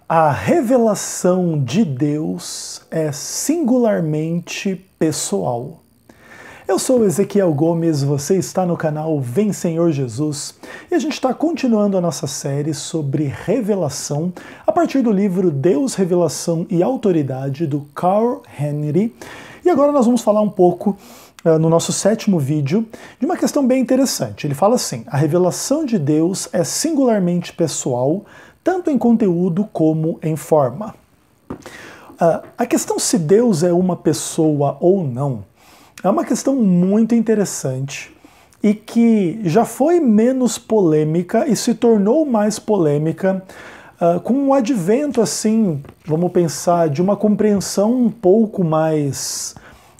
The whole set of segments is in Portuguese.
A revelação de Deus é singularmente pessoal. Eu sou Ezequiel Gomes, você está no canal Vem Senhor Jesus e a gente está continuando a nossa série sobre revelação a partir do livro Deus, Revelação e Autoridade do Carl Henry. E agora nós vamos falar um pouco no nosso sétimo vídeo de uma questão bem interessante. Ele fala assim: a revelação de Deus é singularmente pessoal, tanto em conteúdo como em forma. A questão se Deus é uma pessoa ou não é uma questão muito interessante e que já foi menos polêmica e se tornou mais polêmica com o advento, assim, vamos pensar, de uma compreensão um pouco mais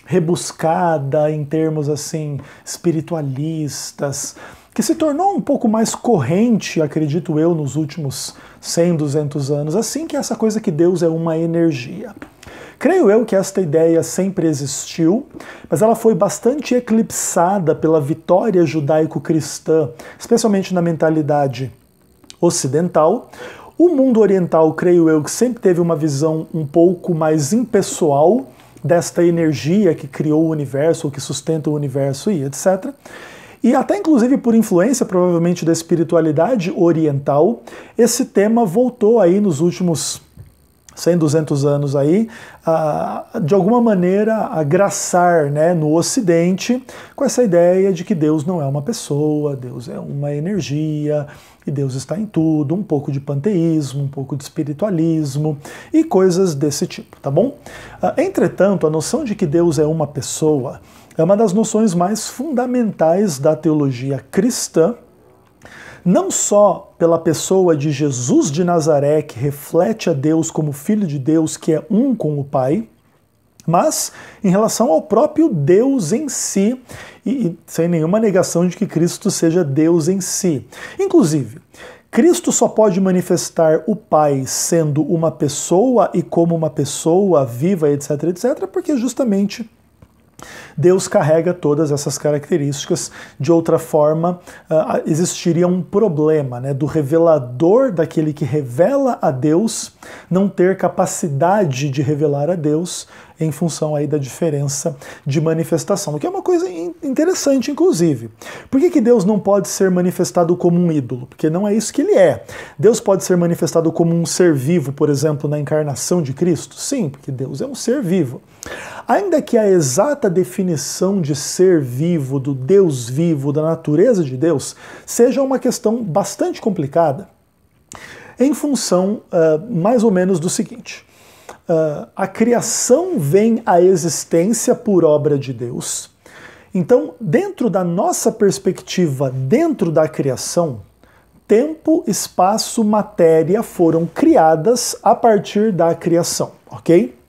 rebuscada em termos assim espiritualistas, que se tornou um pouco mais corrente, acredito eu, nos últimos 100, 200 anos, assim, que é essa coisa que Deus é uma energia. Creio eu que esta ideia sempre existiu, mas ela foi bastante eclipsada pela vitória judaico-cristã, especialmente na mentalidade ocidental. O mundo oriental, creio eu, que sempre teve uma visão um pouco mais impessoal desta energia que criou o universo, ou que sustenta o universo e etc. E até inclusive por influência provavelmente da espiritualidade oriental, esse tema voltou aí nos últimos 100, 200 anos aí, de alguma maneira agraçar, né, no Ocidente com essa ideia de que Deus não é uma pessoa, Deus é uma energia, e Deus está em tudo, um pouco de panteísmo, um pouco de espiritualismo e coisas desse tipo, tá bom? Entretanto, a noção de que Deus é uma pessoa é uma das noções mais fundamentais da teologia cristã, não só pela pessoa de Jesus de Nazaré, que reflete a Deus como Filho de Deus, que é um com o Pai, mas em relação ao próprio Deus em si, e sem nenhuma negação de que Cristo seja Deus em si. Inclusive, Cristo só pode manifestar o Pai sendo uma pessoa e como uma pessoa viva, etc., etc., porque justamente Deus carrega todas essas características. De outra forma, existiria um problema, né, do revelador, daquele que revela a Deus, não ter capacidade de revelar a Deus em função aí da diferença de manifestação, o que é uma coisa interessante, inclusive. Por que Deus não pode ser manifestado como um ídolo? Porque não é isso que ele é. Deus pode ser manifestado como um ser vivo, por exemplo, na encarnação de Cristo? Sim, porque Deus é um ser vivo. Ainda que a exata definição de ser vivo, do Deus vivo, da natureza de Deus, seja uma questão bastante complicada, em função mais ou menos do seguinte: a criação vem à existência por obra de Deus. Então, dentro da nossa perspectiva, dentro da criação, tempo, espaço, matéria foram criadas a partir da criação, ok?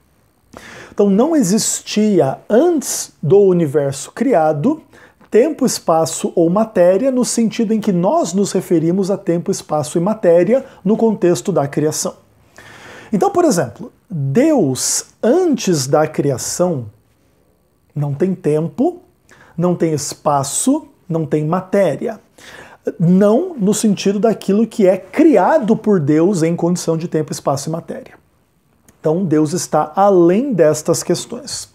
Então não existia antes do universo criado tempo, espaço ou matéria no sentido em que nós nos referimos a tempo, espaço e matéria no contexto da criação. Então, por exemplo, Deus antes da criação não tem tempo, não tem espaço, não tem matéria. Não no sentido daquilo que é criado por Deus em condição de tempo, espaço e matéria. Então Deus está além destas questões.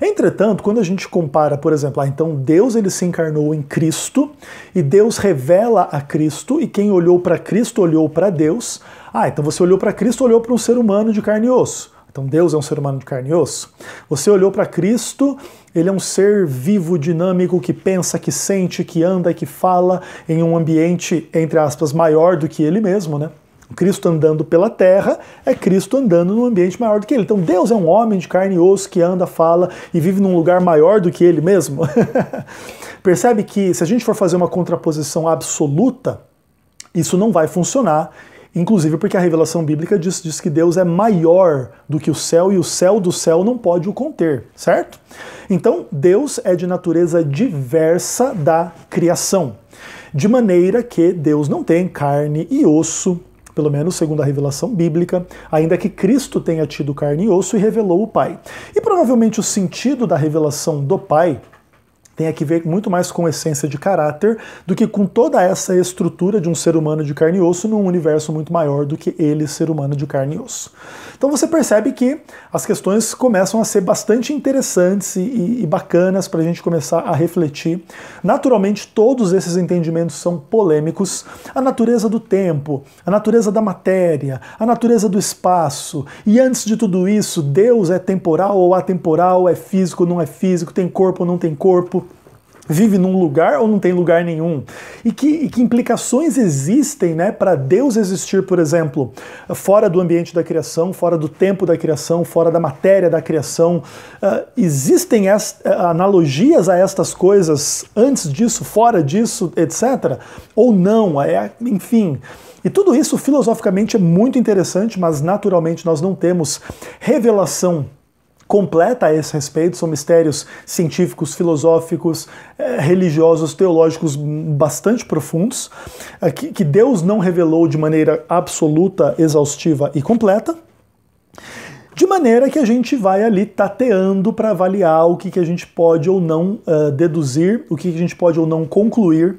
Entretanto, quando a gente compara, por exemplo, então Deus ele se encarnou em Cristo e Deus revela a Cristo e quem olhou para Cristo olhou para Deus. Então você olhou para Cristo, olhou para um ser humano de carne e osso. Então Deus é um ser humano de carne e osso. Você olhou para Cristo, ele é um ser vivo, dinâmico, que pensa, que sente, que anda, que fala em um ambiente, entre aspas, maior do que ele mesmo, né? Cristo andando pela terra é Cristo andando num ambiente maior do que ele. Então Deus é um homem de carne e osso que anda, fala e vive num lugar maior do que ele mesmo. Percebe que se a gente for fazer uma contraposição absoluta, isso não vai funcionar, inclusive porque a revelação bíblica diz que Deus é maior do que o céu e o céu do céu não pode o conter, certo? Então Deus é de natureza diversa da criação, de maneira que Deus não tem carne e osso, pelo menos segundo a revelação bíblica, ainda que Cristo tenha tido carne e osso e revelou o Pai. E provavelmente o sentido da revelação do Pai tem a que ver muito mais com essência de caráter do que com toda essa estrutura de um ser humano de carne e osso num universo muito maior do que ele, ser humano de carne e osso. Então você percebe que as questões começam a ser bastante interessantes e bacanas para a gente começar a refletir. Naturalmente, todos esses entendimentos são polêmicos. A natureza do tempo, a natureza da matéria, a natureza do espaço. E antes de tudo isso, Deus é temporal ou atemporal, é físico ou não é físico, tem corpo ou não tem corpo. Vive num lugar ou não tem lugar nenhum? E que implicações existem, né, para Deus existir, por exemplo, fora do ambiente da criação, fora do tempo da criação, fora da matéria da criação? Existem analogias a estas coisas antes disso, fora disso, etc? Ou não? Enfim. E tudo isso filosoficamente é muito interessante, mas naturalmente nós não temos revelação completa a esse respeito. São mistérios científicos, filosóficos, religiosos, teológicos bastante profundos, que Deus não revelou de maneira absoluta, exaustiva e completa, de maneira que a gente vai ali tateando para avaliar o que a gente pode ou não deduzir, o que a gente pode ou não concluir.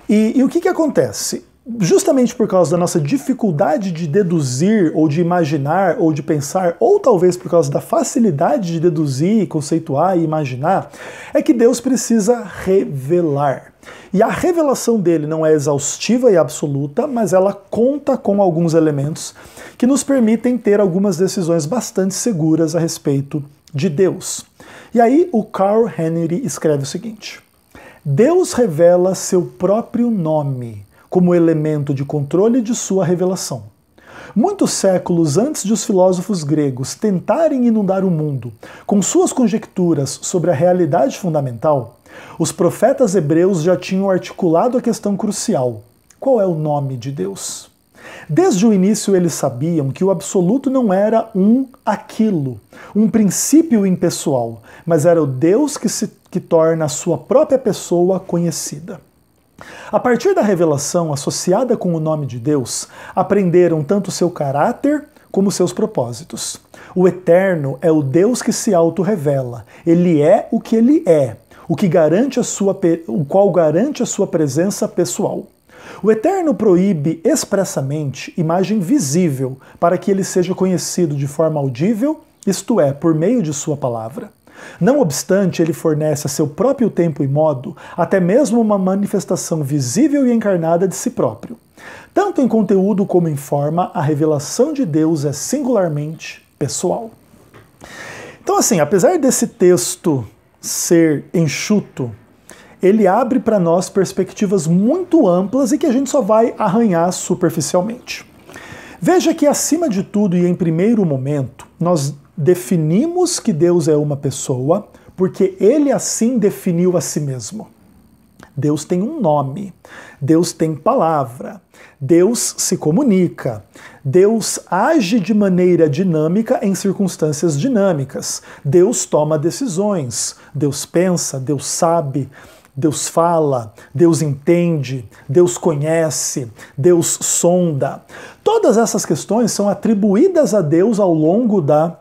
E o que acontece? Justamente por causa da nossa dificuldade de deduzir, ou de imaginar, ou de pensar, ou talvez por causa da facilidade de deduzir, conceituar e imaginar, é que Deus precisa revelar. E a revelação dele não é exaustiva e absoluta, mas ela conta com alguns elementos que nos permitem ter algumas decisões bastante seguras a respeito de Deus. E aí o Carl Henry escreve o seguinte: Deus revela seu próprio nome como elemento de controle de sua revelação. Muitos séculos antes de os filósofos gregos tentarem inundar o mundo com suas conjecturas sobre a realidade fundamental, os profetas hebreus já tinham articulado a questão crucial: qual é o nome de Deus? Desde o início eles sabiam que o absoluto não era um aquilo, um princípio impessoal, mas era o Deus que torna a sua própria pessoa conhecida. A partir da revelação associada com o nome de Deus, aprenderam tanto seu caráter como seus propósitos. O Eterno é o Deus que se auto-revela. Ele é o que ele é, o qual garante a sua presença pessoal. O Eterno proíbe expressamente imagem visível para que ele seja conhecido de forma audível, isto é, por meio de sua palavra. Não obstante, ele fornece a seu próprio tempo e modo até mesmo uma manifestação visível e encarnada de si próprio. Tanto em conteúdo como em forma, a revelação de Deus é singularmente pessoal. Então, assim, apesar desse texto ser enxuto, ele abre para nós perspectivas muito amplas e que a gente só vai arranhar superficialmente. Veja que, acima de tudo e em primeiro momento, nós definimos que Deus é uma pessoa porque ele assim definiu a si mesmo. Deus tem um nome, Deus tem palavra, Deus se comunica, Deus age de maneira dinâmica em circunstâncias dinâmicas, Deus toma decisões, Deus pensa, Deus sabe, Deus fala, Deus entende, Deus conhece, Deus sonda. Todas essas questões são atribuídas a Deus ao longo da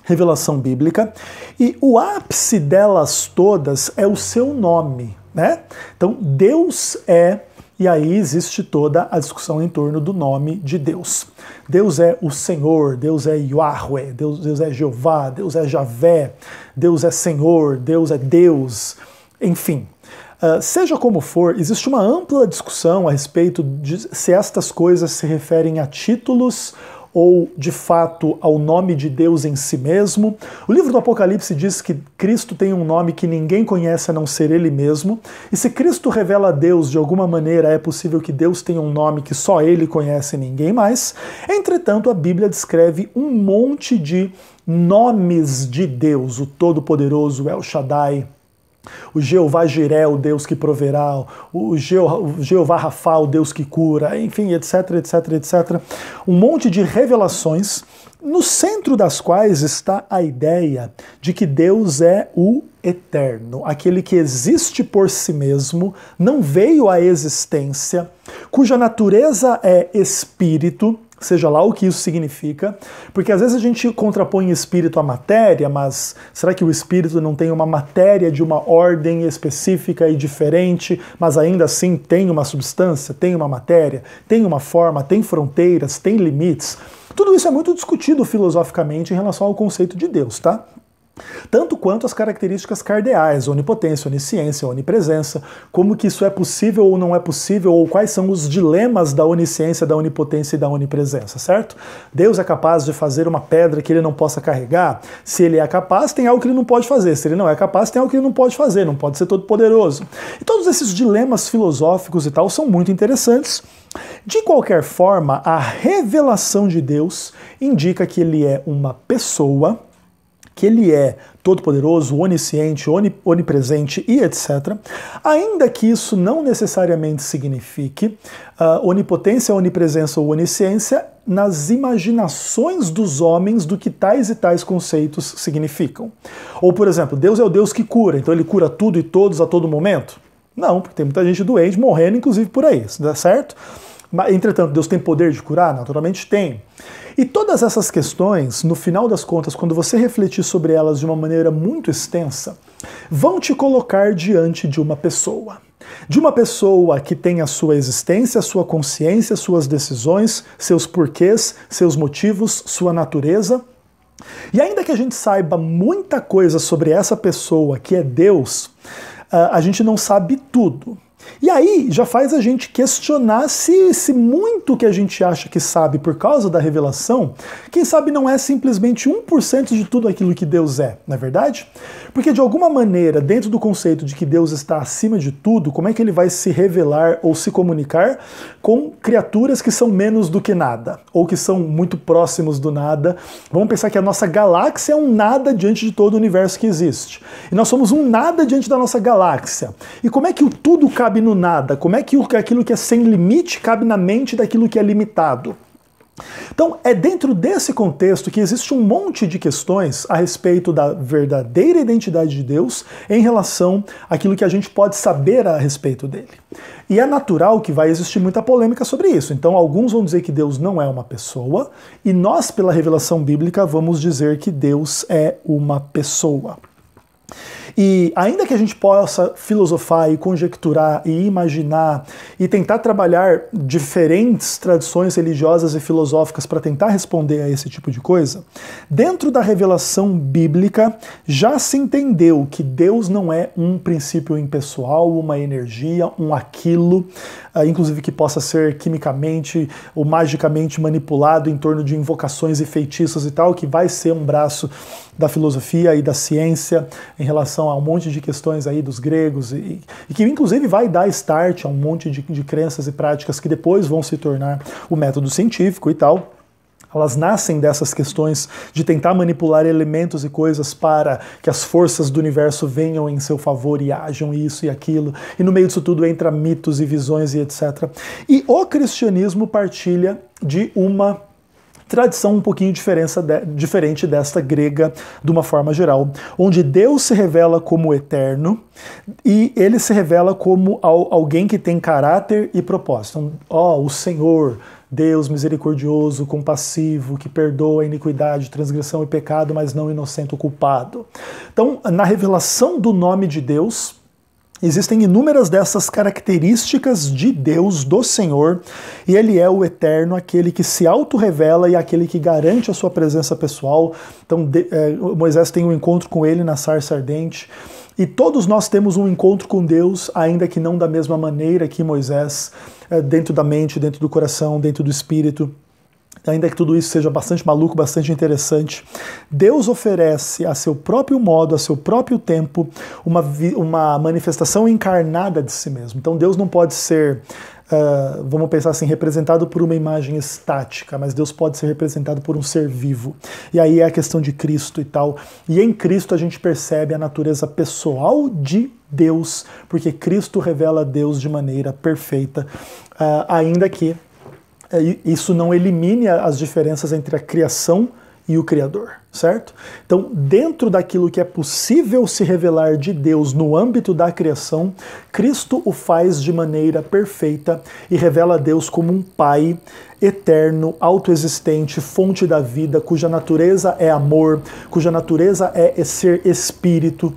revelação bíblica, e o ápice delas todas é o seu nome, né? Então, Deus é, e aí existe toda a discussão em torno do nome de Deus. Deus é o Senhor, Deus é Yahweh, Deus é Jeová, Deus é Javé, Deus é Senhor, Deus é Deus, enfim. Seja como for, existe uma ampla discussão a respeito de se estas coisas se referem a títulos ou, de fato, ao nome de Deus em si mesmo. O livro do Apocalipse diz que Cristo tem um nome que ninguém conhece a não ser Ele mesmo, e se Cristo revela a Deus de alguma maneira, é possível que Deus tenha um nome que só Ele conhece e ninguém mais. Entretanto, a Bíblia descreve um monte de nomes de Deus, o Todo-Poderoso, El Shaddai, o Jeová Jiré, o Deus que proverá, o Jeová Rafá, o Deus que cura, enfim, etc, etc, etc. Um monte de revelações, no centro das quais está a ideia de que Deus é o eterno, aquele que existe por si mesmo, não veio à existência, cuja natureza é espírito, seja lá o que isso significa, porque às vezes a gente contrapõe espírito à matéria, mas será que o espírito não tem uma matéria de uma ordem específica e diferente, mas ainda assim tem uma substância, tem uma matéria, tem uma forma, tem fronteiras, tem limites? Tudo isso é muito discutido filosoficamente em relação ao conceito de Deus, tá? Tanto quanto as características cardeais, onipotência, onisciência, onipresença, como que isso é possível ou não é possível, ou quais são os dilemas da onisciência, da onipotência e da onipresença, certo? Deus é capaz de fazer uma pedra que ele não possa carregar? Se ele é capaz, tem algo que ele não pode fazer. Se ele não é capaz, tem algo que ele não pode fazer, não pode ser todo poderoso. E todos esses dilemas filosóficos e tal são muito interessantes. De qualquer forma, a revelação de Deus indica que ele é uma pessoa, que ele é todo-poderoso, onisciente, onipresente e etc. Ainda que isso não necessariamente signifique onipotência, onipresença ou onisciência nas imaginações dos homens do que tais e tais conceitos significam. Ou, por exemplo, Deus é o Deus que cura, então ele cura tudo e todos a todo momento? Não, porque tem muita gente doente morrendo, inclusive por aí, certo? Entretanto, Deus tem poder de curar? Naturalmente tem. E todas essas questões, no final das contas, quando você refletir sobre elas de uma maneira muito extensa, vão te colocar diante de uma pessoa. De uma pessoa que tem a sua existência, a sua consciência, suas decisões, seus porquês, seus motivos, sua natureza. E ainda que a gente saiba muita coisa sobre essa pessoa, que é Deus, a gente não sabe tudo. E aí já faz a gente questionar se muito que a gente acha que sabe por causa da revelação, quem sabe não é simplesmente 1% de tudo aquilo que Deus é, não é verdade? Porque de alguma maneira, dentro do conceito de que Deus está acima de tudo, como é que ele vai se revelar ou se comunicar com criaturas que são menos do que nada, ou que são muito próximos do nada? Vamos pensar que a nossa galáxia é um nada diante de todo o universo que existe. E nós somos um nada diante da nossa galáxia. E como é que o tudo cabe no nada? Como é que aquilo que é sem limite cabe na mente daquilo que é limitado? Então, é dentro desse contexto que existe um monte de questões a respeito da verdadeira identidade de Deus em relação àquilo que a gente pode saber a respeito dele. E é natural que vai existir muita polêmica sobre isso. Então, alguns vão dizer que Deus não é uma pessoa, e nós, pela revelação bíblica, vamos dizer que Deus é uma pessoa. E ainda que a gente possa filosofar e conjecturar e imaginar e tentar trabalhar diferentes tradições religiosas e filosóficas para tentar responder a esse tipo de coisa, dentro da revelação bíblica já se entendeu que Deus não é um princípio impessoal, uma energia, um aquilo, inclusive que possa ser quimicamente ou magicamente manipulado em torno de invocações e feitiços e tal, que vai ser um braço da filosofia e da ciência em relação a um monte de questões aí dos gregos e que inclusive vai dar start a um monte de crenças e práticas que depois vão se tornar o método científico e tal. Elas nascem dessas questões de tentar manipular elementos e coisas para que as forças do universo venham em seu favor e ajam isso e aquilo. E no meio disso tudo entra mitos e visões e etc. E o cristianismo partilha de uma tradição um pouquinho diferente desta grega de uma forma geral, onde Deus se revela como eterno e ele se revela como alguém que tem caráter e propósito. Então, o Senhor, Deus misericordioso, compassivo, que perdoa a iniquidade, transgressão e pecado, mas não inocente o culpado. Então, na revelação do nome de Deus, existem inúmeras dessas características de Deus, do Senhor, e ele é o eterno, aquele que se auto-revela e aquele que garante a sua presença pessoal. Então Moisés tem um encontro com ele na sarça ardente, e todos nós temos um encontro com Deus, ainda que não da mesma maneira que Moisés, dentro da mente, dentro do coração, dentro do espírito. Ainda que tudo isso seja bastante maluco, bastante interessante, Deus oferece a seu próprio modo, a seu próprio tempo, uma manifestação encarnada de si mesmo. Então Deus não pode ser, vamos pensar assim, representado por uma imagem estática, mas Deus pode ser representado por um ser vivo. E aí é a questão de Cristo e tal. E em Cristo a gente percebe a natureza pessoal de Deus, porque Cristo revela Deus de maneira perfeita, ainda que isso não elimine as diferenças entre a criação e o Criador, certo? Então, dentro daquilo que é possível se revelar de Deus no âmbito da criação, Cristo o faz de maneira perfeita e revela a Deus como um Pai eterno, autoexistente, fonte da vida, cuja natureza é amor, cuja natureza é ser espírito,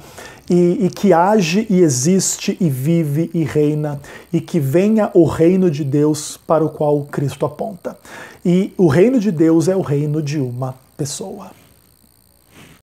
e que age e existe e vive e reina, e que venha o reino de Deus para o qual Cristo aponta. E o reino de Deus é o reino de uma pessoa.